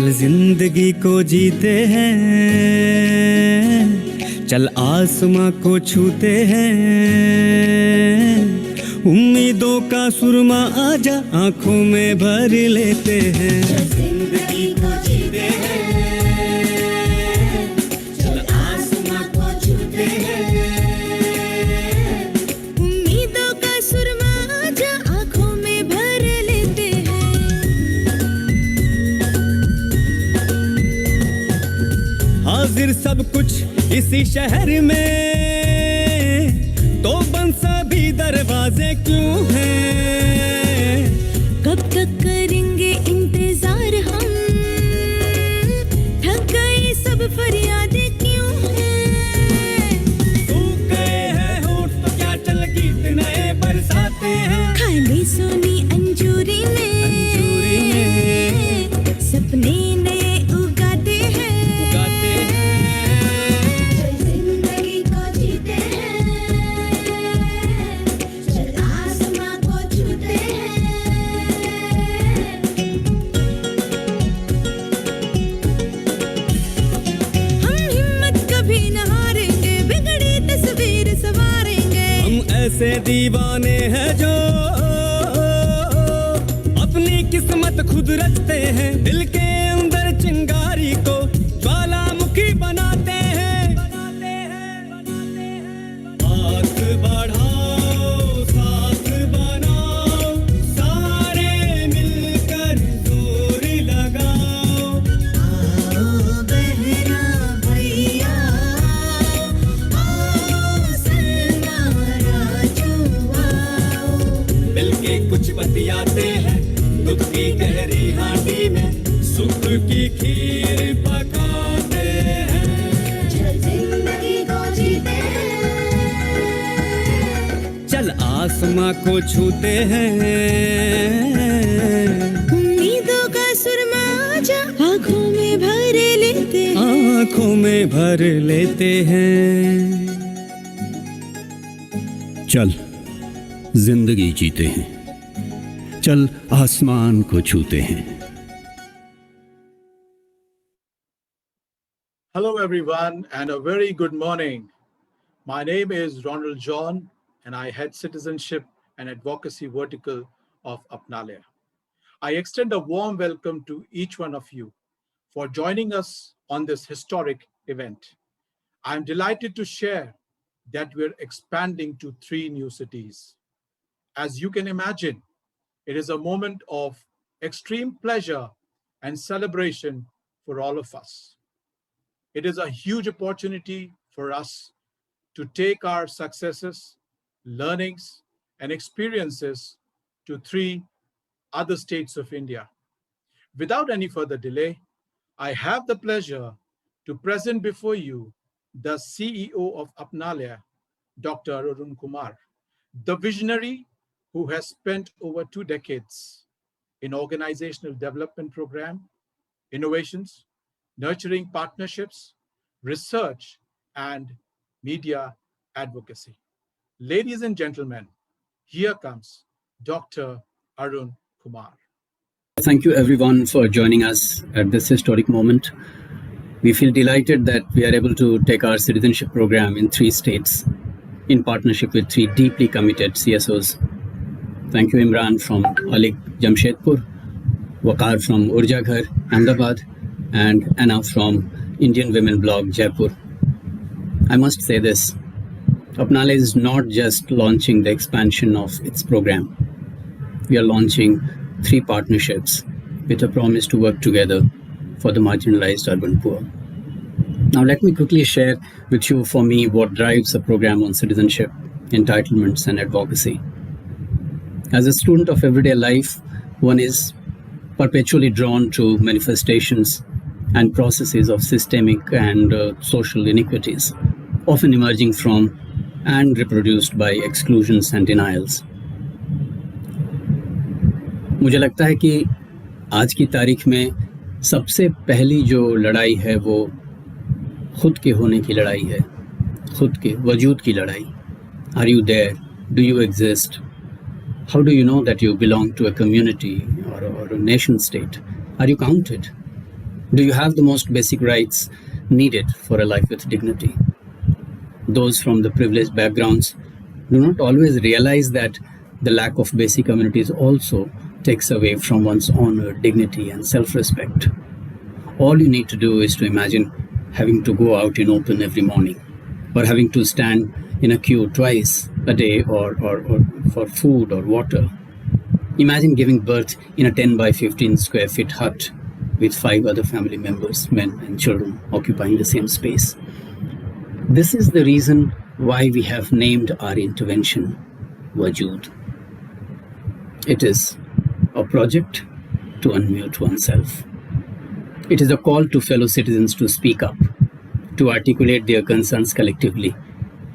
चल जिंदगी को जीते हैं, चल आसमां को छूते हैं, उम्मीदों का सुरमा आजा आंखों में भर लेते हैं। जिंदगी को जीते हैं, चल आसमां को छूते हैं, उम्मीदों का सुरमा आजा आंखों में भर लेते हैं। हाजिर सब कुछ इसी शहर में, तो बंद सभी दरवाजे क्यों हैं? कब तक करेंगे इंतजार हम, थक गए सब फरियादें क्यों हैं? सूख गए हैं होठ तो क्या चल गीत नए बरसाते हैं। खाली सोनी अंजूरी में सपने नए उगाते हैं। जिंदगी को जीते हैं, चल आसमां को छूते हैं। हम हिम्मत कभी न हारेंगे, बिगड़ी तस्वीर संवारेंगे। हम ऐसे दीवाने हैं जो अपनी किस्मत खुद रचते हैं, दिल के अंदर चिंगारी को ज्वालामुखी बनाते हैं। हाथ बढ़ाओ साथ बनाओ, सारे मिलकर जोर लगाओ। आओ बहना भैया, आओ सलमा राजू आओ। मिलके कुछ बतियाते हैं, दुख की गहरी हांडी में सुख की खीर पकाते हैं। चल जिंदगी को जीते हैं, चल आसमां को छूते हैं, उम्मीदों का सुरमा आजा आंखों में भर लेते हैं। आंखों में भर लेते हैं। चल जिंदगी जीते हैं, चल आसमान को छूते हैं। Hello, everyone, and a very good morning. My name is Ronald John, and I head Citizenship and Advocacy Vertical of Apnalaya. I extend a warm welcome to each one of you for joining us on this historic event. I'm delighted to share that we're expanding to 3 new cities. As you can imagine, it is a moment of extreme pleasure and celebration for all of us. It is a huge opportunity for us to take our successes, learnings, and experiences to 3 other states of India. Without any further delay, I have the pleasure to present before you the CEO of Apnalaya, Dr. Arun Kumar, the visionary who has spent over 2 decades in organizational development program, innovations, nurturing partnerships, research, and media advocacy. Ladies and gentlemen, here comes Dr. Arun Kumar. Thank you everyone for joining us at this historic moment. We feel delighted that we are able to take our citizenship program in 3 states in partnership with 3 deeply committed CSOs. Thank you Imran from Alik Jamshedpur, Waqar from Urja Ghar, Ahmedabad, and Anna from Indian Women Blog, Jaipur. I must say this, Apnalaya is not just launching the expansion of its program. We are launching 3 partnerships with a promise to work together for the marginalized urban poor. Now let me quickly share with you, for me, what drives a program on citizenship, entitlements and advocacy. As a student of everyday life, one is perpetually drawn to manifestations and processes of systemic and social inequities, often emerging from and reproduced by exclusions and denials. मुझे लगता है कि आज की तारीख में सबसे पहली जो लड़ाई है वो खुद के होने की लड़ाई है, खुद के वजूद की लड़ाई। Are you there? Do you exist? How do you know that you belong to a community or a nation state? Are you counted? Do you have the most basic rights needed for a life with dignity? Those from the privileged backgrounds do not always realize that the lack of basic amenities also takes away from one's honor, dignity, and self-respect. All you need to do is to imagine having to go out in open every morning, or having to stand in a queue twice a day or for food or water. Imagine giving birth in a 10 by 15 square feet hut with 5 other family members, men and children, occupying the same space. This is the reason why we have named our intervention Wajood. It is a project to unmute oneself. It is a call to fellow citizens to speak up, to articulate their concerns collectively,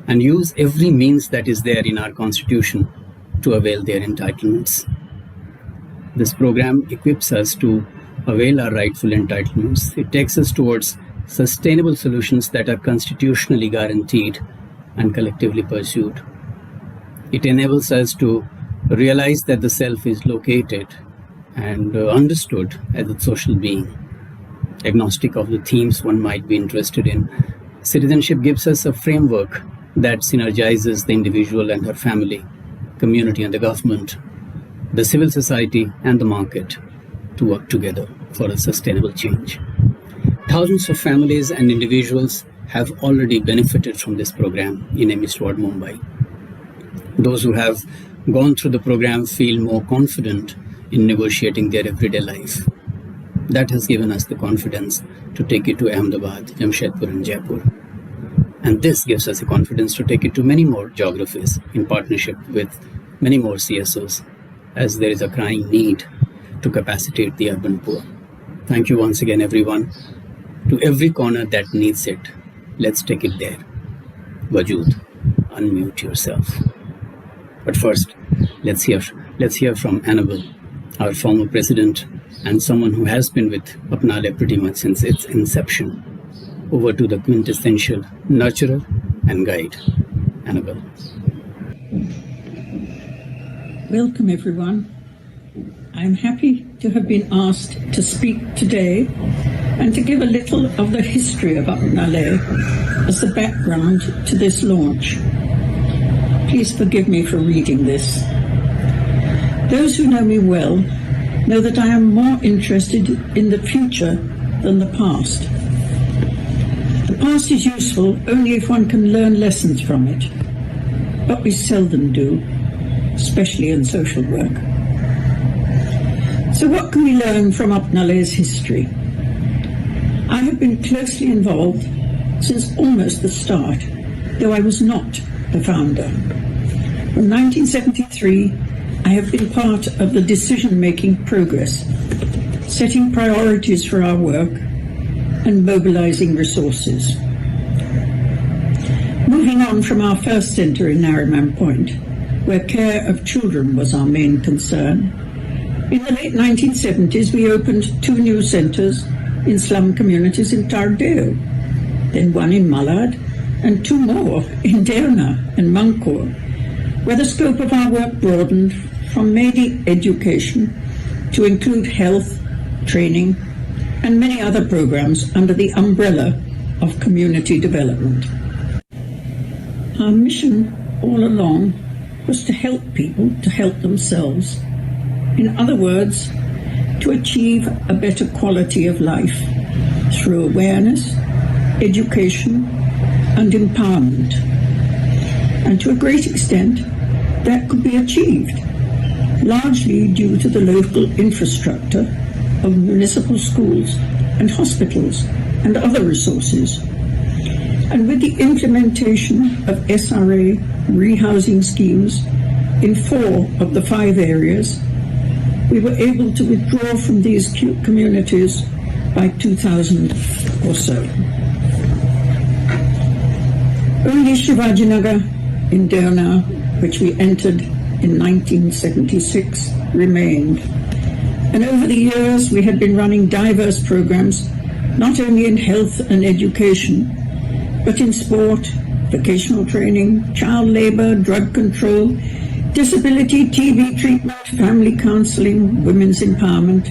and use every means that is there in our constitution to avail their entitlements. This program equips us to avail our rightful entitlements. It takes us towards sustainable solutions that are constitutionally guaranteed and collectively pursued. It enables us to realize that the self is located and understood as a social being. Agnostic of the themes one might be interested in, citizenship gives us a framework that synergizes the individual and her family, community and the government, the civil society and the market to work together for a sustainable change. Thousands of families and individuals have already benefited from this program in Amist Ward, Mumbai. Those who have gone through the program feel more confident in negotiating their everyday life. That has given us the confidence to take it to Ahmedabad, Jamshedpur and Jaipur. And this gives us the confidence to take it to many more geographies in partnership with many more CSOs, as there is a crying need to capacitate the urban poor. Thank you once again, everyone. To every corner that needs it, let's take it there. Wajood, unmute yourself. But first, let's hear from Annabel, our former president and someone who has been with Apnale pretty much since its inception. Over to the quintessential nurturer and guide, Annabel. Welcome, everyone. I'm happy to have been asked to speak today and to give a little of the history of Apnale as the background to this launch. Please forgive me for reading this. Those who know me well know that I am more interested in the future than the past. The past is useful only if one can learn lessons from it, but we seldom do, especially in social work. So what can we learn from Apnale's history? I have been closely involved since almost the start, though I was not the founder. From 1973, I have been part of the decision-making progress, setting priorities for our work and mobilizing resources. Moving on from our first centre in Nariman Point, where care of children was our main concern, in the late 1970s we opened 2 new centres in slum communities in Tardeo, then one in Malad, and 2 more in Deona and Mankor, where the scope of our work broadened from mainly education to include health, training, and many other programs under the umbrella of community development. Our mission all along was to help people to help themselves. In other words, to achieve a better quality of life through awareness, education, and empowerment. And to a great extent, that could be achieved, largely due to the local infrastructure of municipal schools and hospitals and other resources. And with the implementation of SRA rehousing schemes in 4 of the 5 areas, we were able to withdraw from these communities by 2000 or so. Only Shivajinagar in Deona, which we entered in 1976, remained. And over the years, we had been running diverse programs, not only in health and education, but in sport, vocational training, child labor, drug control, disability, TB treatment, family counseling, women's empowerment,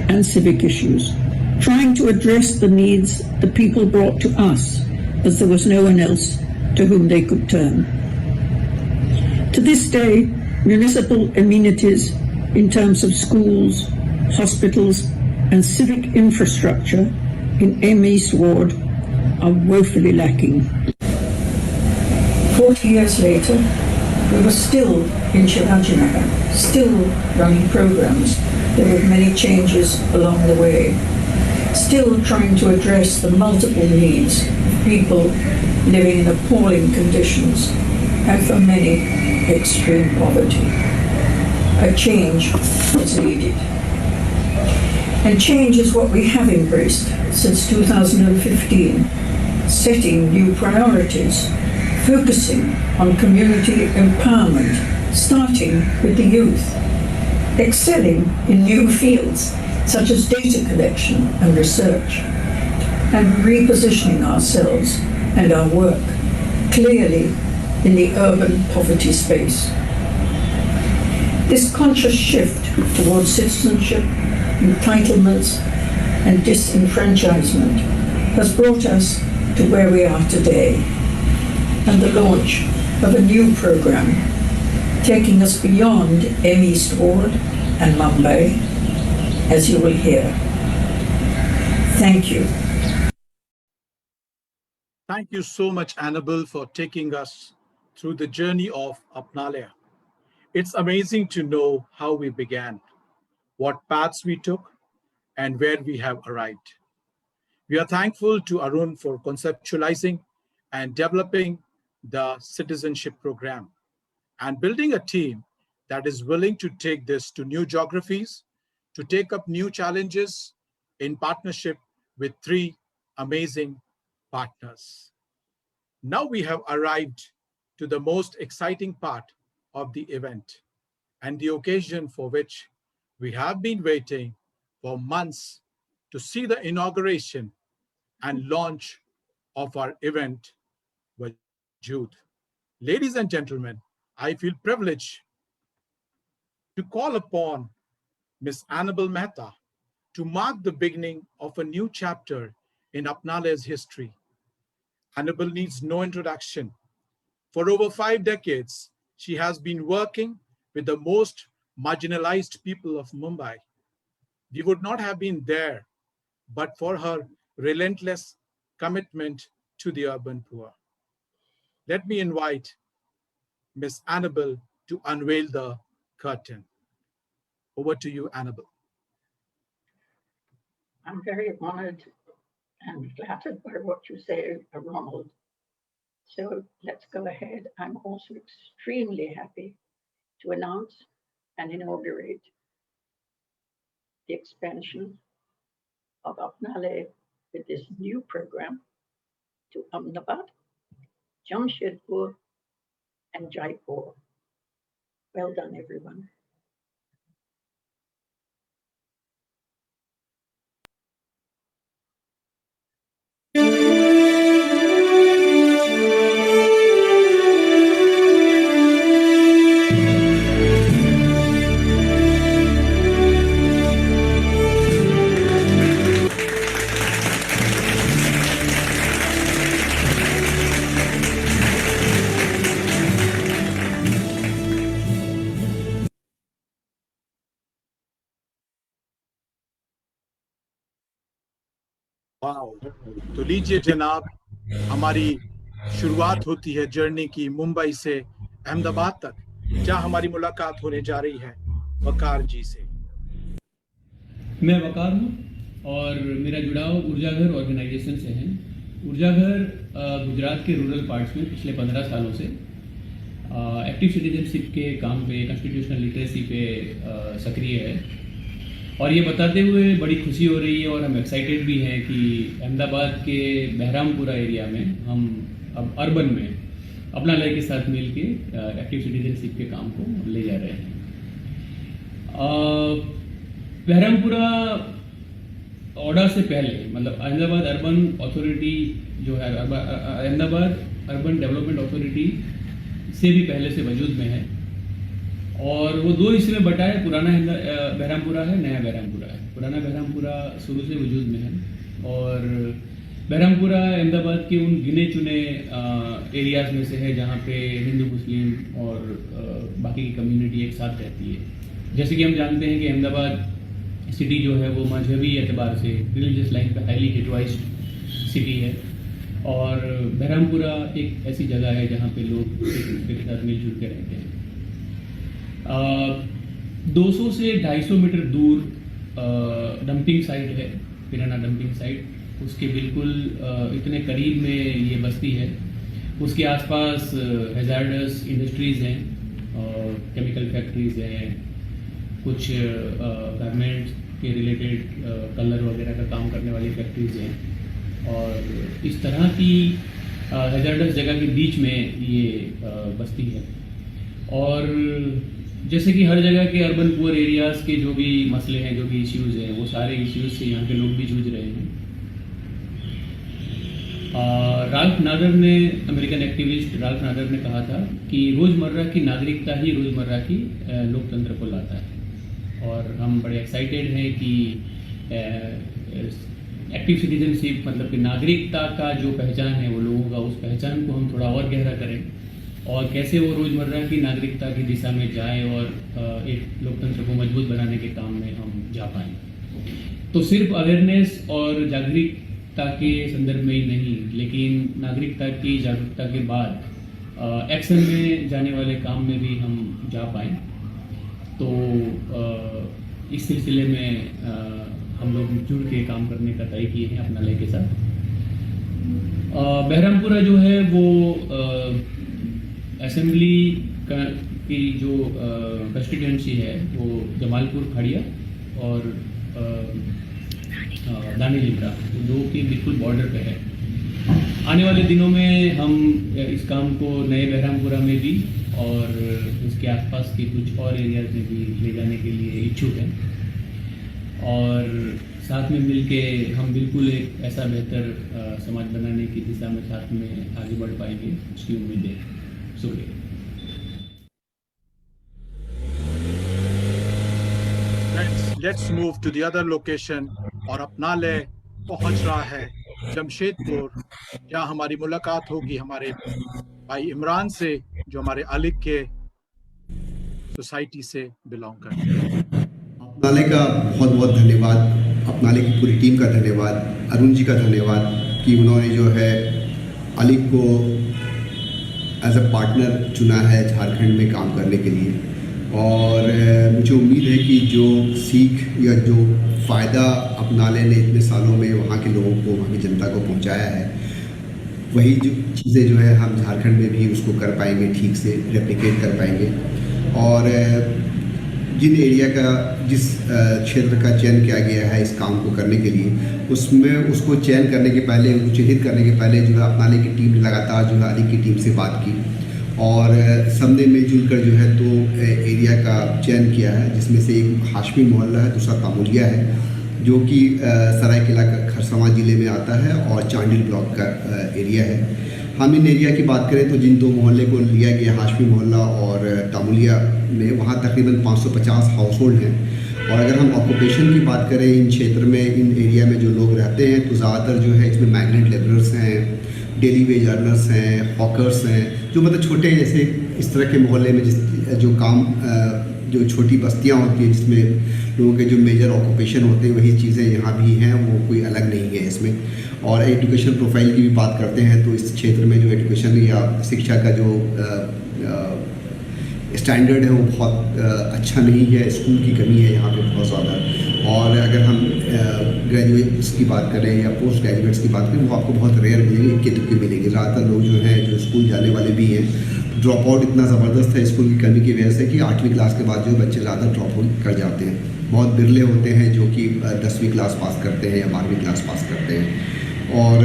and civic issues. trying to address the needs the people brought to us, as there was no one else to whom they could turn. To this day, municipal amenities in terms of schools, hospitals, and civic infrastructure in M East Ward are woefully lacking. 40 years later, we were still in Shivajinagar, still running programs. There were many changes along the way, still trying to address the multiple needs of people living in appalling conditions, and for many, extreme poverty. A change was needed. And change is what we have embraced since 2015, setting new priorities, focusing on community empowerment, starting with the youth, excelling in new fields such as data collection and research, and repositioning ourselves and our work clearly in the urban poverty space. This conscious shift towards citizenship, entitlements, and disenfranchisement has brought us to where we are today, and the launch of a new program taking us beyond M East Ward and Mumbai, as you will hear. Thank you. Thank you so much, Annabelle, for taking us through the journey of Apnalaya. It's amazing to know how we began, what paths we took, and where we have arrived. We are thankful to Arun for conceptualizing and developing the citizenship program and building a team that is willing to take this to new geographies, to take up new challenges in partnership with 3 amazing partners. Now we have arrived to the most exciting part of the event and the occasion for which we have been waiting for months to see the inauguration and launch of our event, Wajood. Ladies and gentlemen, I feel privileged to call upon Ms. Annabelle Mehta to mark the beginning of a new chapter in Apnalaya's history. Annabelle needs no introduction. For over 5 decades, she has been working with the most marginalized people of Mumbai. We would not have been there but for her relentless commitment to the urban poor. Let me invite Ms. Annabelle to unveil the curtain. Over to you, Annabelle. I'm very honored and flattered by what you say, Ronald. So let's go ahead. I'm also extremely happy to announce and inaugurate the expansion of Apnalaya with this new program to Ahmedabad, Jamshedpur, and Jaipur. Well done, everyone. Wow, तो लीजिए जनाब, हमारी शुरुआत होती है journey की मुंबई से अहमदाबाद तक, जहां हमारी मुलाकात होने जा रही है वकार जी से। मैं वकार हूँ और मेरा जुड़ाव ऊर्जाघर ऑर्गेनाइजेशन से है। ऊर्जाघर गुजरात के रूरल पार्ट्स में पिछले 15 सालों से एक्टिव सिटीजनशिप के काम पे, कॉन्स्टिट्यूशनल लिटरेसी पे सक्रिय है। और ये बताते हुए बड़ी खुशी हो रही है और हम एक्साइटेड भी हैं कि अहमदाबाद के बहरामपुरा एरिया में हम अब अर्बन में अपनालय के साथ मिल के एक्टिव सिटीजनशिप के काम को ले जा रहे हैं। बहरामपुरा ऑर्डर से पहले, मतलब अहमदाबाद अर्बन अथॉरिटी जो है, अहमदाबाद अर्बन डेवलपमेंट अथॉरिटी से भी पहले से वजूद में है। और वो 2 हिस्से में बटा है, पुराना बहरामपुरा है, नया बहरामपुरा है। पुराना बहरामपुरा शुरू से वजूद में है और बहरामपुरा अहमदाबाद के उन गिने चुने एरियाज़ में से है जहाँ पे हिंदू, मुस्लिम और बाकी की कम्युनिटी एक साथ रहती है। जैसे कि हम जानते हैं कि अहमदाबाद सिटी जो है वो मजहबी एतबार से रिलीजियस लाइन पे हाईली हिटवाइज्ड सिटी है और बहरामपुरा एक ऐसी जगह है जहाँ पे लोग एक दूसरे के साथ मिलजुल के रहते हैं। 200 से 250 मीटर दूर डंपिंग साइट है, पिराना डंपिंग साइट। उसके बिल्कुल इतने करीब में ये बस्ती है। उसके आसपास हैजार्डस इंडस्ट्रीज़ हैं, केमिकल फैक्ट्रीज़ हैं, कुछ गारमेंट्स के रिलेटेड कलर वगैरह का काम करने वाली फैक्ट्रीज़ हैं और इस तरह की हैजार्डस जगह के बीच में ये बस्ती है। और जैसे कि हर जगह के अर्बन पुअर एरियाज़ के जो भी मसले हैं, जो भी इश्यूज़ हैं, वो सारे इश्यूज़ से यहाँ के लोग भी जूझ रहे हैं। राल्फ नादर ने, अमेरिकन एक्टिविस्ट राल्फ नादर ने कहा था कि रोज़मर्रा की नागरिकता ही रोज़मर्रा की लोकतंत्र को लाता है और हम बड़े एक्साइटेड हैं कि एक्टिव सिटीजनशिप मतलब कि नागरिकता का जो पहचान है वो लोगों का, उस पहचान को हम थोड़ा और गहरा करें और कैसे वो रोज़मर्रा की नागरिकता की दिशा में जाएं और एक लोकतंत्र को मजबूत बनाने के काम में हम जा पाएँ। तो सिर्फ अवेयरनेस और जागरूकता के संदर्भ में ही नहीं, लेकिन नागरिकता की जागरूकता के बाद एक्शन में जाने वाले काम में भी हम जा पाएँ। तो इस सिलसिले में हम लोग जुड़ के काम करने का तय किए हैं अपनालय के साथ। बहरामपुरा जो है वो असेंबली की जो कंस्टिट्यूंसी है वो जमालपुर खड़िया और दानी लिब्रा, दो की बिल्कुल बॉर्डर पे है। आने वाले दिनों में हम इस काम को नए बहरामपुरा में भी और उसके आसपास के कुछ और एरियाज में भी ले जाने के लिए इच्छुक हैं और साथ में मिलके हम बिल्कुल एक ऐसा बेहतर समाज बनाने की दिशा में साथ में आगे बढ़ पाएंगे, उसकी उम्मीद है। शुक्रिया। Let's move to the other location और अपनालय पहुंच रहा है जमशेदपुर, जहाँ हमारी मुलाकात होगी हमारे भाई इमरान से, जो हमारे अलिग के सोसाइटी से बिलोंग करते हैं। अपनालय का बहुत बहुत धन्यवाद, अपनालय की पूरी टीम का धन्यवाद, अरुण जी का धन्यवाद कि उन्होंने जो है अलिग को एज अ पार्टनर चुना है झारखंड में काम करने के लिए। और मुझे उम्मीद है कि जो सीख या जो फ़ायदा अपनालय ने इतने सालों में वहाँ के लोगों को, वहाँ की जनता को पहुँचाया है, वही जो चीज़ें जो है हम झारखंड में भी उसको कर पाएंगे, ठीक से रेप्लिकेट कर पाएंगे। और जिन एरिया का, जिस क्षेत्र का चयन किया गया है इस काम को करने के लिए, उसमें उसको चयन करने के पहले, उसको चिन्हित करने के पहले जो है अपनालय की टीम लगातार जो है अलिग की टीम से बात की और सबने मिलजुल कर जो है 2 एरिया का चयन किया है, जिसमें से एक हाशमी मोहल्ला है, दूसरा तामुलिया है, जो कि सरायकेला खरसावां ज़िले में आता है और चांडिल ब्लॉक का एरिया है। हम इन एरिया की बात करें तो जिन 2 मोहल्ले को लिया गया, हाशमी मोहल्ला और तामुलिया में, वहाँ तकरीबन 550 हाउस होल्ड हैं। और अगर हम ऑक्यूपेशन की बात करें इन क्षेत्र में, इन एरिया में जो लोग रहते हैं, तो ज़्यादातर जो है इसमें माइग्रेंट लेबरर्स हैं, डेली वेज अर्नर्स हैं, हॉकर्स हैं, जो मतलब छोटे ऐसे इस तरह के मोहल्ले में जो काम, जो छोटी बस्तियां होती हैं जिसमें लोगों के जो मेजर ऑक्यूपेशन होते हैं, वही चीज़ें यहाँ भी हैं, वो कोई अलग नहीं है इसमें। और एजुकेशन प्रोफाइल की भी बात करते हैं तो इस क्षेत्र में जो एजुकेशन या शिक्षा का जो स्टैंडर्ड है वो बहुत अच्छा नहीं है, स्कूल की कमी है यहाँ पे बहुत ज़्यादा। और अगर हम ग्रेजुएट्स की बात करें या पोस्ट ग्रेजुएट्स की बात करें, वो आपको बहुत रेयर मिलेंगे, इक्के दुक्के मिलेंगे। ज़्यादातर लोग जो हैं जो स्कूल जाने वाले भी हैं, ड्रॉप आउट इतना ज़बरदस्त है स्कूल की कमी की वजह से कि 8वीं क्लास के बाद जो बच्चे ज़्यादा ड्रॉप आउट कर जाते हैं। बहुत बिरले होते हैं जो कि 10वीं क्लास पास करते हैं या 12वीं क्लास पास करते हैं। और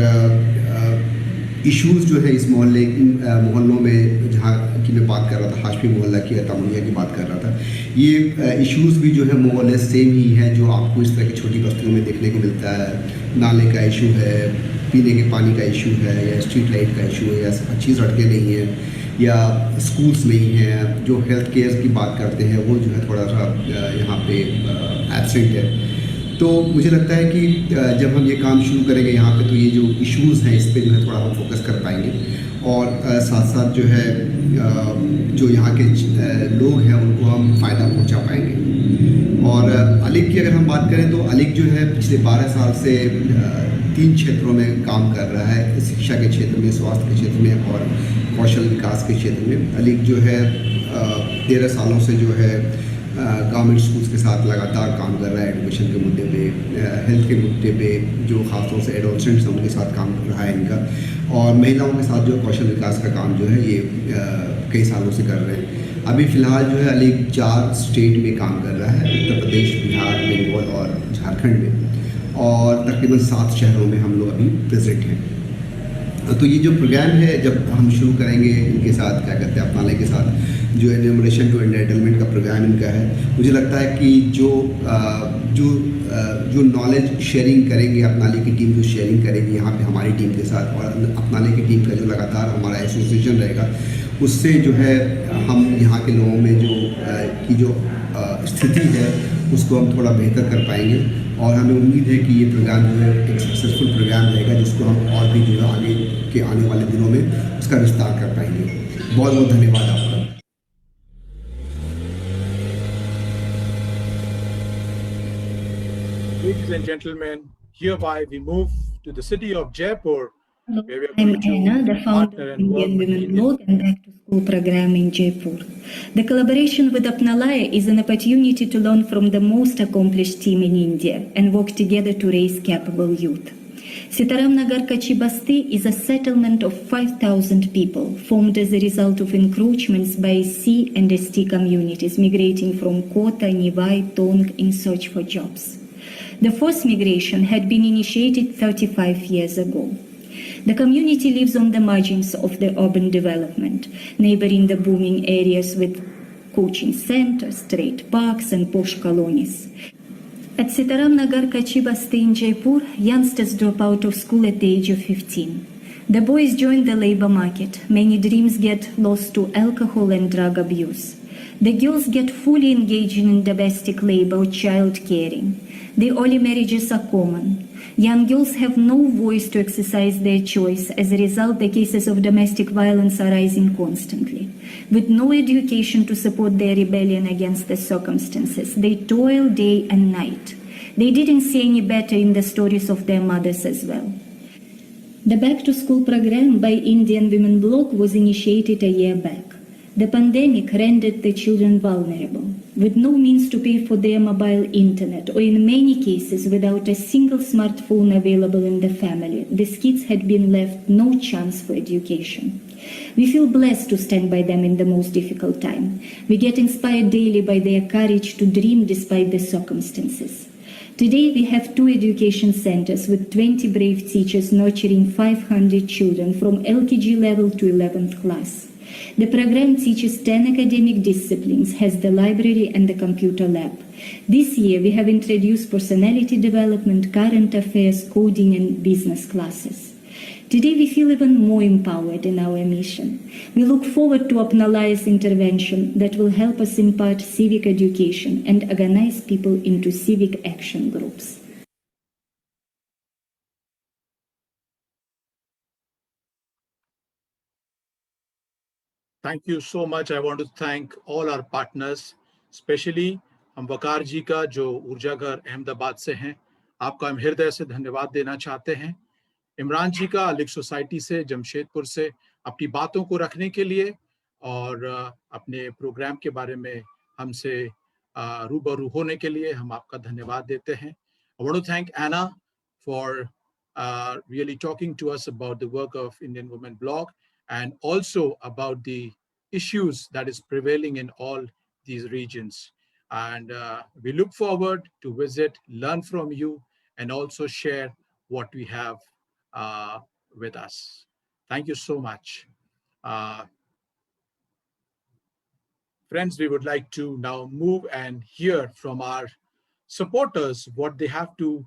इश्यूज़ जो है इस मोहल्लों में, जहाँ की मैं बात कर रहा था, हाशमी मोहल्ला की या तामुलिया की बात कर रहा था, ये इश्यूज़ भी जो है मोहल्ले सेम ही है जो आपको इस तरह की छोटी बस्तियों में देखने को मिलता है। नाले का इशू है, पीने के पानी का इशू है, या स्ट्रीट लाइट का इशू है, या अच्छी सड़कें नहीं हैं, या स्कूल्स में ही हैं, जो हेल्थ केयर की बात करते हैं वो जो है थोड़ा सा यहाँ पे एब्सेंट है। तो मुझे लगता है कि जब हम ये काम शुरू करेंगे यहाँ पे तो ये जो इश्यूज़ हैं इस पे जो है थोड़ा हम फोकस कर पाएंगे, और साथ साथ जो है जो यहाँ के लोग हैं उनको हम फ़ायदा पहुँचा पाएंगे। और अलिग की अगर हम बात करें तो अलिग जो है पिछले 12 साल से 3 क्षेत्रों में काम कर रहा है, शिक्षा के क्षेत्र में, स्वास्थ्य के क्षेत्र में और कौशल विकास के क्षेत्र में। अलिग जो है 13 सालों से जो है गवर्नमेंट स्कूल्स के साथ लगातार काम कर रहा है एडुकेशन के मुद्दे पे, हेल्थ के मुद्दे पे, जो ख़ासतौर से एडोलसेंट्स हैं उनके साथ काम कर रहा है इनका, और महिलाओं के साथ जो कौशल विकास का काम जो है ये कई सालों से कर रहे हैं। अभी फ़िलहाल जो है अलिग 4 स्टेट में काम कर रहा है, उत्तर प्रदेश, बिहार, बंगाल और झारखंड में, और तकरीबन 7 शहरों में हम लोग अभी प्रेजेंट हैं। तो ये जो प्रोग्राम है जब हम शुरू करेंगे इनके साथ, क्या कहते हैं, अपनाले के साथ, जो एनुमरेशन टू एंटाइटलमेंट का प्रोग्राम इनका है, मुझे लगता है कि जो नॉलेज शेयरिंग करेंगे, अपनाले की टीम जो शेयरिंग करेगी यहाँ पे हमारी टीम के साथ, और अपनाले की टीम का जो लगातार हमारा एसोसिएशन रहेगा, उससे जो है हम यहाँ के लोगों में जो स्थिति है उसको हम थोड़ा बेहतर कर पाएंगे, और हमें उम्मीद है कि ये प्रोग्राम जो है एक सक्सेसफुल प्रोग्राम रहेगा जिसको हम और भी जो है आने वाले दिनों में उसका विस्तार कर पाएंगे। बहुत बहुत धन्यवाद आपका। Ladies and gentlemen, hereby we move to the city of Jaipur, where we are I'm going to Anna, the founder partner of and work Indian with Women Indian Blog and Back to School program in Jaipur. The collaboration with Apnalaya is an opportunity to learn from the most accomplished team in India and work together to raise capable youth. Sitaram Nagar Kachi Basti is a settlement of 5,000 people formed as a result of encroachments by C and ST communities migrating from Kota, Nivai, Tong in search for jobs. The first migration had been initiated 35 years ago. The community lives on the margins of the urban development, neighboring the booming areas with coaching centers, trade parks, and posh colonies. At Sitaram Nagar Kachi Basti in Jaipur, youngsters drop out of school at the age of 15. The boys join the labor market. Many dreams get lost to alcohol and drug abuse. The girls get fully engaged in domestic labor or child caring. The early marriages are common. Young girls have no voice to exercise their choice. As a result, the cases of domestic violence are rising constantly. With no education to support their rebellion against the circumstances, they toil day and night. They didn't see any better in the stories of their mothers as well. The Back to School program by Indian Women Blog was initiated a year back. The pandemic rendered the children vulnerable. With no means to pay for their mobile internet, or in many cases without a single smartphone available in the family, these kids had been left no chance for education. We feel blessed to stand by them in the most difficult time. We get inspired daily by their courage to dream despite the circumstances. Today we have 2 education centers with 20 brave teachers nurturing 500 children from LKG level to 11th class. The program teaches 10 academic disciplines, has the library and the computer lab. This year we have introduced personality development, current affairs, coding and business classes. Today we feel even more empowered in our mission. We look forward to Apnalaya's intervention that will help us impart civic education and organize people into civic action groups. Thank you so much. I want to thank all our partners, especially हम वकार जी का जो ऊर्जा घर अहमदाबाद से हैं, आपका हम हृदय से धन्यवाद देना चाहते हैं। इमरान जी का अलिग सोसाइटी से, जमशेदपुर से, अपनी बातों को रखने के लिए और अपने प्रोग्राम के बारे में हमसे रूबरू होने के लिए हम आपका धन्यवाद देते हैं। I want to thank Anna for really talking to us about the work of Indian Women Blog and also about the issues that is prevailing in all these regions. And we look forward to visit, learn from you, and also share what we have with us. Thank you so much. Friends, we would like to now move and hear from our supporters what they have to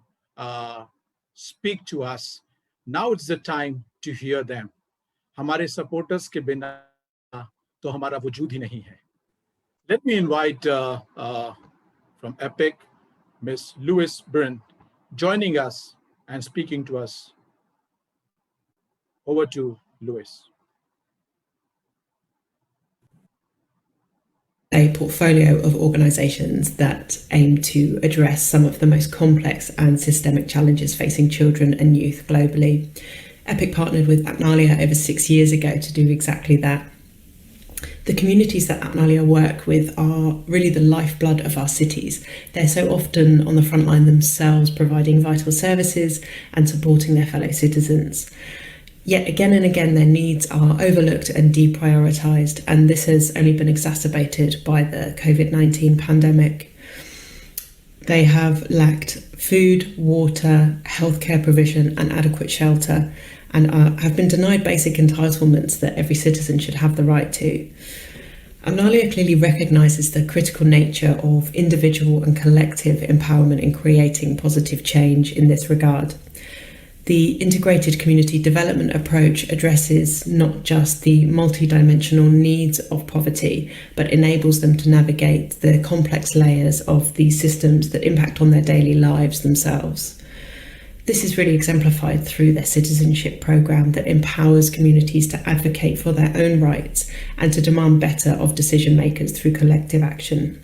speak to us. Now it's the time to hear them. हमारे supporters के बिना तो हमारा वजूद ही नहीं है. Let me invite from EPIC, Ms. Louise Byrne, joining us and speaking to us. Over to Louise. A portfolio of organisations that aim to address some of the most complex and systemic challenges facing children and youth globally. EPIC partnered with Apnalia over 6 years ago to do exactly that. The communities that Apnalia work with are really the lifeblood of our cities. They're so often on the front line themselves, providing vital services and supporting their fellow citizens. Yet again and again, their needs are overlooked and deprioritised, and this has only been exacerbated by the COVID-19 pandemic. They have lacked food, water, healthcare provision and adequate shelter, and have been denied basic entitlements that every citizen should have the right to. Apnalia clearly recognises the critical nature of individual and collective empowerment in creating positive change in this regard. The integrated community development approach addresses not just the multidimensional needs of poverty, but enables them to navigate the complex layers of these systems that impact on their daily lives themselves. This is really exemplified through their citizenship programme that empowers communities to advocate for their own rights and to demand better of decision makers through collective action.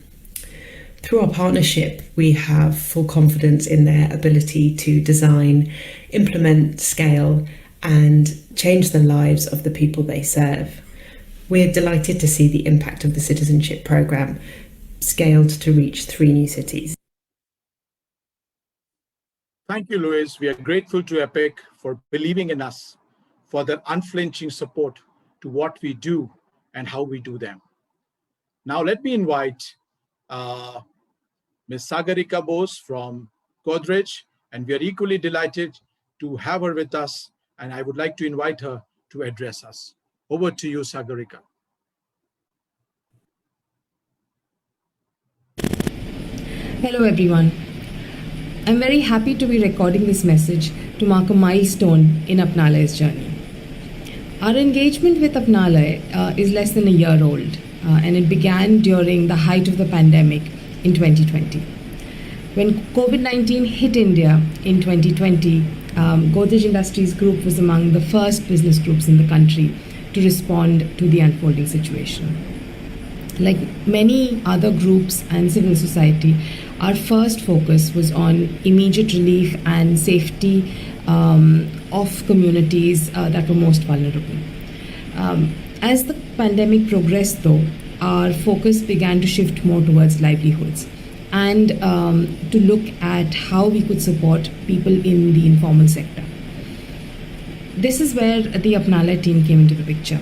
Through our partnership, we have full confidence in their ability to design, implement, scale, and change the lives of the people they serve. We're delighted to see the impact of the citizenship programme scaled to reach 3 new cities. Thank you, Louise. We are grateful to EPIC for believing in us, for their unflinching support to what we do and how we do them. Now let me invite Ms. Sagarika Bose from Godrej, and we are equally delighted to have her with us, and I would like to invite her to address us. Over to you, Sagarika. Hello everyone. I'm very happy to be recording this message to mark a milestone in Apnalia's journey. Our engagement with Apnalia is less than a year old, and it began during the height of the pandemic in 2020. When COVID-19 hit India in 2020, Godrej Industries Group was among the first business groups in the country to respond to the unfolding situation. Like many other groups and civil society, our first focus was on immediate relief and safety of communities that were most vulnerable. As the pandemic progressed though, our focus began to shift more towards livelihoods and to look at how we could support people in the informal sector. This is where the Apnalia team came into the picture.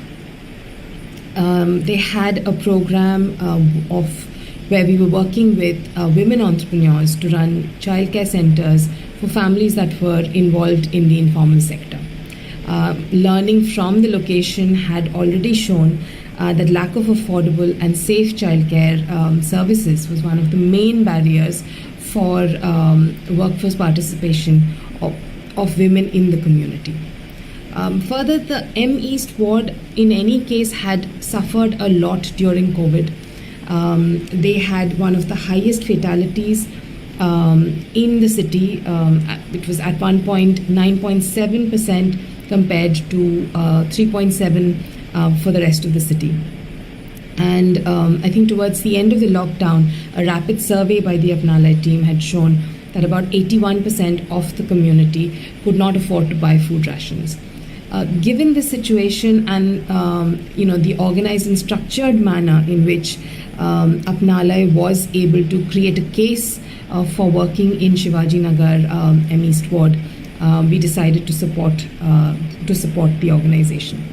They had a program where we were working with women entrepreneurs to run childcare centers for families that were involved in the informal sector. Learning from the location had already shown that lack of affordable and safe childcare services was one of the main barriers for workforce participation of women in the community. Further, the M East ward in any case had suffered a lot during COVID. They had one of the highest fatalities in the city. It was at one point 9.7% compared to 3.7% for the rest of the city. And I think towards the end of the lockdown, a rapid survey by the Apnalia team had shown that about 81% of the community could not afford to buy food rations. Given the situation and the organized and structured manner in which Apnalia was able to create a case for working in Shivaji Nagar M East Ward, we decided to support the organization.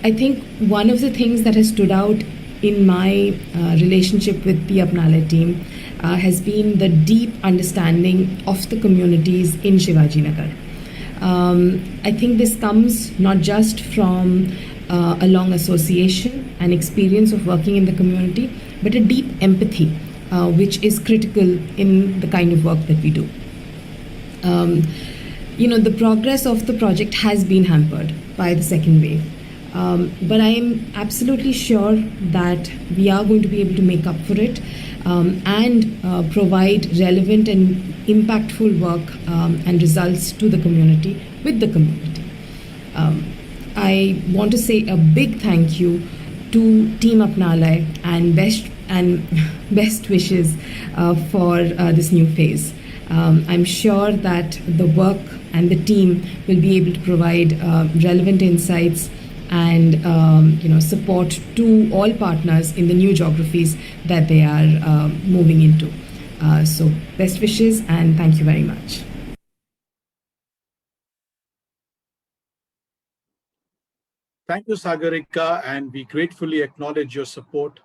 I think one of the things that has stood out in my relationship with the Apnalia team has been the deep understanding of the communities in Shivaji Nagar. I think this comes not just from a long association and experience of working in the community, but a deep empathy, which is critical in the kind of work that we do. The progress of the project has been hampered by the second wave. But I am absolutely sure that we are going to be able to make up for it and provide relevant and impactful work and results to the community, with the community. I want to say a big thank you to Team Apnalaya and best wishes for this new phase. I'm sure that the work and the team will be able to provide relevant insights and support to all partners in the new geographies that they are moving into. So best wishes and thank you very much. Thank you, Sagarika, and we gratefully acknowledge your support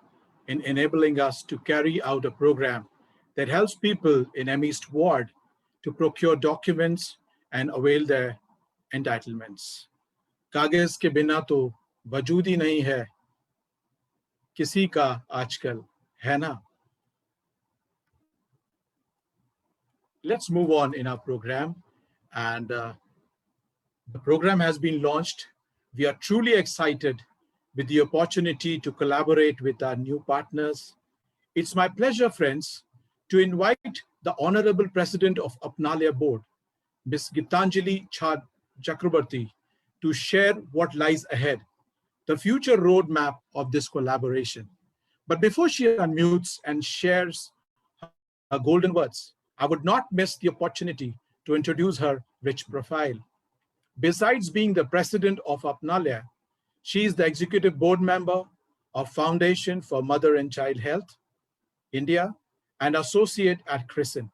in enabling us to carry out a program that helps people in M East Ward to procure documents and avail their entitlements. कागज के बिना तो वजूद ही नहीं है किसी का आजकल, है ना? Let's move on in our program, and the program has been launched. We are truly excited with the opportunity to collaborate with our new partners. It's my pleasure, friends, to invite the Honorable President of Apnalaya Board, Ms. Gitanjali Jha Chakrabarti, to share what lies ahead, the future roadmap of this collaboration. But before she unmutes and shares her golden words, I would not miss the opportunity to introduce her rich profile. Besides being the president of Apnalaya, she is the executive board member of Foundation for Mother and Child Health, India, and associate at CRISIN.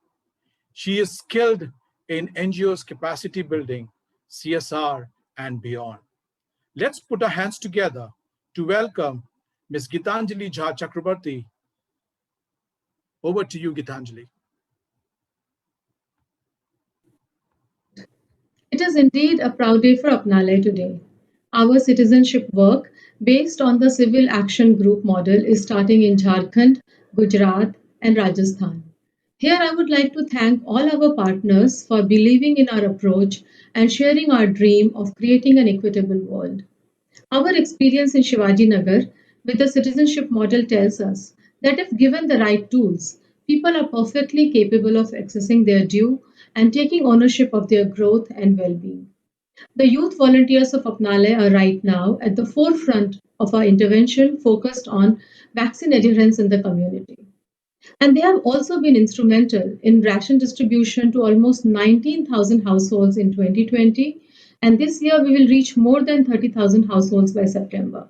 She is skilled in NGOs capacity building, CSR, and beyond. Let's put our hands together to welcome Ms. Gitanjali Jha Chakrabarti. Over to you, Gitanjali. It is indeed a proud day for Apnalaya today. Our citizenship work, based on the Civil Action Group model, is starting in Jharkhand, Gujarat, and Rajasthan. Here, I would like to thank all our partners for believing in our approach and sharing our dream of creating an equitable world. Our experience in Shivaji Nagar with the citizenship model tells us that if given the right tools, people are perfectly capable of accessing their due and taking ownership of their growth and well-being. The youth volunteers of Apnalaya are right now at the forefront of our intervention focused on vaccine adherence in the community. And they have also been instrumental in ration distribution to almost 19,000 households in 2020, and this year we will reach more than 30,000 households by September.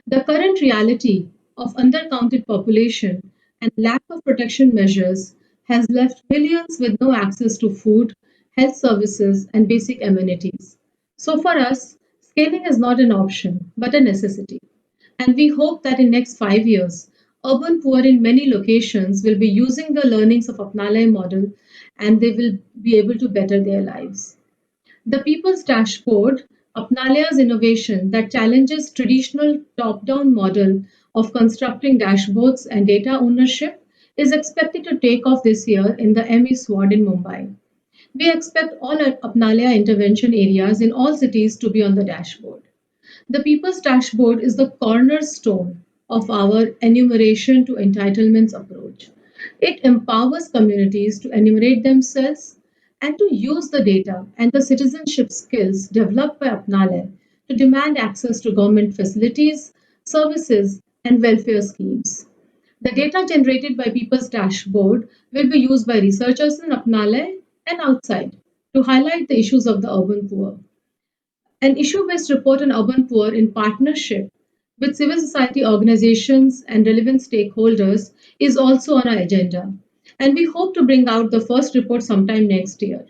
The current reality of undercounted population and lack of protection measures has left millions with no access to food, health services, and basic amenities. So for us, scaling is not an option, but a necessity. And we hope that in next 5 years, urban poor in many locations will be using the learnings of Apnalaya model and they will be able to better their lives. The People's Dashboard, Apnalaya's innovation that challenges traditional top-down model of constructing dashboards and data ownership, is expected to take off this year in the M East Ward in Mumbai. We expect all Apnalaya intervention areas in all cities to be on the dashboard. The People's Dashboard is the cornerstone of our enumeration to entitlements approach. It empowers communities to enumerate themselves and to use the data and the citizenship skills developed by Apnalaya to demand access to government facilities, services, and welfare schemes. The data generated by People's Dashboard will be used by researchers in Apnalaya and outside to highlight the issues of the urban poor. An issue-based report on urban poor in partnership with civil society organizations and relevant stakeholders is also on our agenda, and we hope to bring out the first report sometime next year.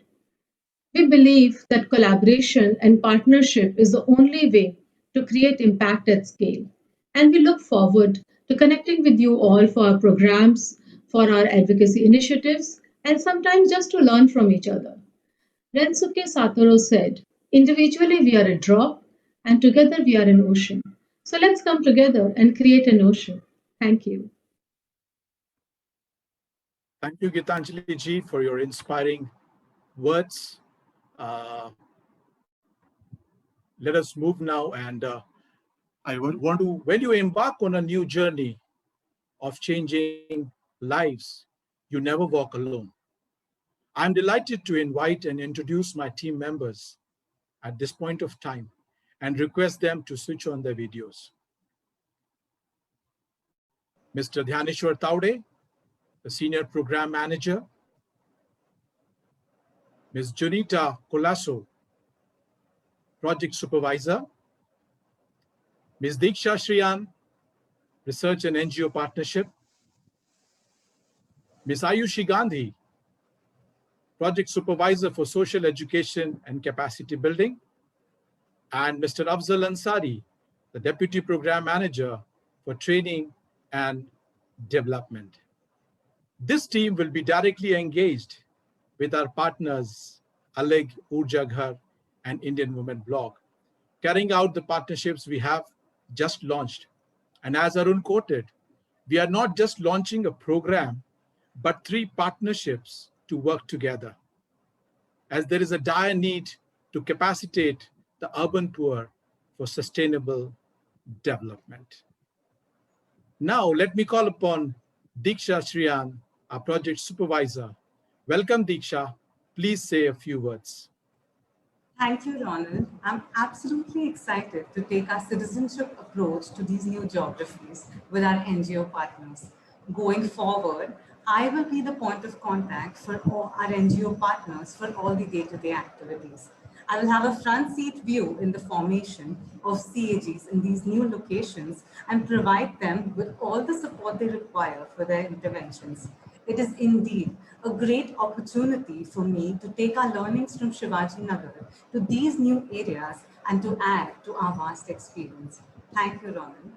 We believe that collaboration and partnership is the only way to create impact at scale, and we look forward to connecting with you all for our programs, for our advocacy initiatives, and sometimes just to learn from each other. Rensuke Satoru said, individually we are a drop, and together we are an ocean. So let's come together and create an ocean. Thank you. Thank you, Gitanjali ji, for your inspiring words. Let us move now and when you embark on a new journey of changing lives, you never walk alone. I'm delighted to invite and introduce my team members at this point of time and request them to switch on their videos. Mr. Dhyaneshwar Taude, the Senior Program Manager. Ms. Junita Colasso, Project Supervisor. Ms. Diksha Shriyan, Research and NGO Partnership. Ms. Ayushi Gandhi, Project Supervisor for Social Education and Capacity Building. And Mr. Afzal Ansari, the Deputy Program Manager for Training and Development. This team will be directly engaged with our partners, Alig, Urja Ghar, and Indian Women Blog, carrying out the partnerships we have just launched. And as Arun quoted, we are not just launching a program, but 3 partnerships to work together, as there is a dire need to capacitate the urban poor for sustainable development. Now, let me call upon Diksha Shriyan, our project supervisor. Welcome, Diksha. Please say a few words. Thank you, Ronald. I'm absolutely excited to take our citizenship approach to these new geographies with our NGO partners. Going forward, I will be the point of contact for all our NGO partners for all the day-to-day activities. I will have a front seat view in the formation of CAGs in these new locations and provide them with all the support they require for their interventions. It is indeed a great opportunity for me to take our learnings from Shivaji Nagar to these new areas and to add to our vast experience. Thank you, Ronald.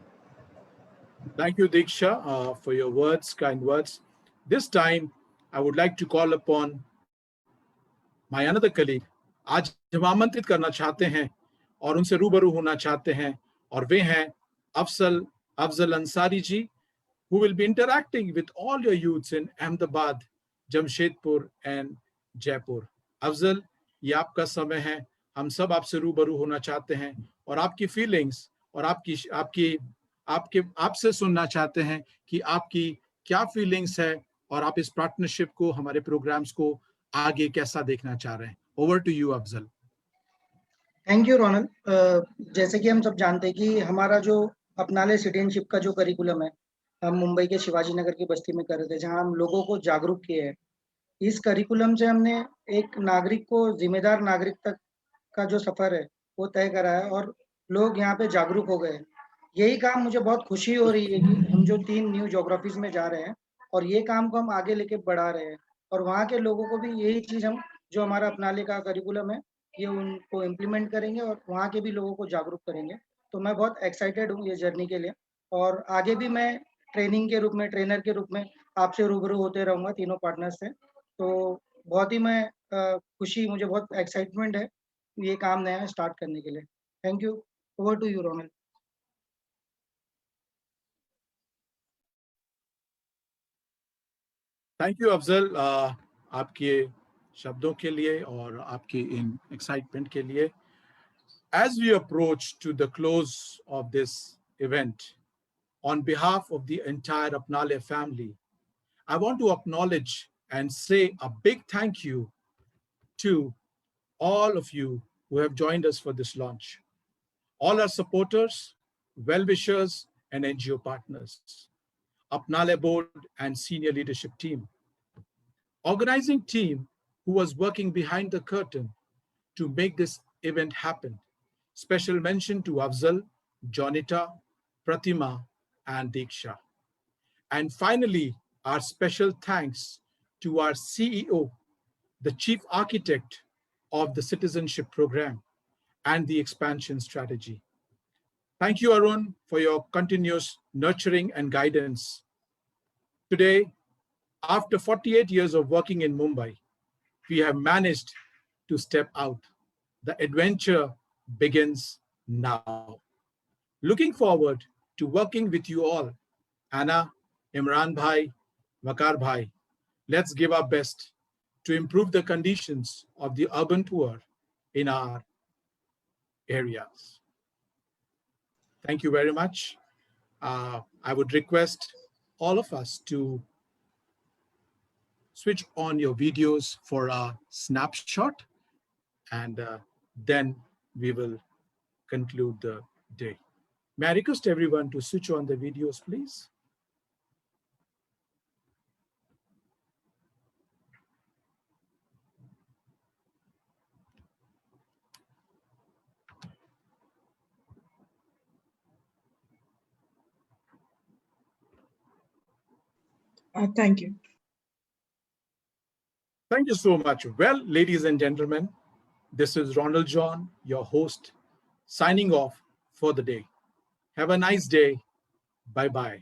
Thank you, Diksha, for your words, kind words. This time, I would like to call upon my another colleague. आज हम आमंत्रित करना चाहते हैं और उनसे रूबरू होना चाहते हैं, और वे हैं Afzal Ansari ji, who will be interacting with all your youths in Ahmedabad, Jamshedpur and Jaipur. Afzal, ये आपका समय है. हम सब आपसे रूबरू होना चाहते हैं और आपकी फीलिंग्स और आपसे सुनना चाहते हैं कि आपकी क्या फीलिंग्स है और आप इस पार्टनरशिप को, हमारे प्रोग्राम्स को आगे कैसा देखना चाह रहे हैं. Over to you Afzal. Thank you Ronal. जैसे कि हम सब जानते हैं कि हमारा जो अपनाले सिटीजनशिप का जो करिकुलम है, हम मुंबई के शिवाजी नगर की बस्ती में कर रहे थे, जहां हम लोगों को जागरूक किए हैं. इस करिकुलम से हमने एक नागरिक को जिम्मेदार नागरिक तक का जो सफर है वो तय करा है और लोग यहाँ पे जागरूक हो गए. यही काम मुझे बहुत खुशी हो रही है कि हम जो 3 न्यू ज्योग्राफीज में जा रहे हैं और ये काम को हम आगे लेके बढ़ा रहे हैं और वहाँ के लोगों को भी यही चीज हम जो हमारा अपनाले का करिकुलम है ये उनको इम्प्लीमेंट करेंगे और वहाँ के भी लोगों को जागरूक करेंगे. तो मैं बहुत एक्साइटेड हूँ ये जर्नी के लिए और आगे भी मैं ट्रेनिंग के रूप में, ट्रेनर के रूप में आपसे रूबरू होते रहूँगा तीनों पार्टनर्स से. तो बहुत ही मैं खुशी, मुझे बहुत एक्साइटमेंट है ये काम नया स्टार्ट करने के लिए. Thank you. Over to you Ronal. Thank you Afzal, आपके शब्दों के लिए और आपकी इन एक्साइटमेंट के लिए. As we approach to the close of this event, on behalf of the entire Apnale family, I want to acknowledge and say a big thank you to all of you who have joined us for this launch. All our supporters, well-wishers, and NGO partners, Apnale board and senior leadership team, organizing team who was working behind the curtain to make this event happen. Special mention to Afzal, Jonita, Pratima, and Diksha. And finally, our special thanks to our CEO, the chief architect of the citizenship program and the expansion strategy. Thank you, Arun, for your continuous nurturing and guidance. Today, after 48 years of working in Mumbai, we have managed to step out. The adventure begins now. Looking forward to working with you all. Anna, Imran Bhai, Vakar Bhai, let's give our best to improve the conditions of the urban poor in our areas. Thank you very much. I would request all of us to switch on your videos for a snapshot, and then we will conclude the day. May I request everyone to switch on the videos, please? Thank you. Thank you so much. Well, ladies and gentlemen, this is Ronald John, your host, signing off for the day. Have a nice day. Bye-bye.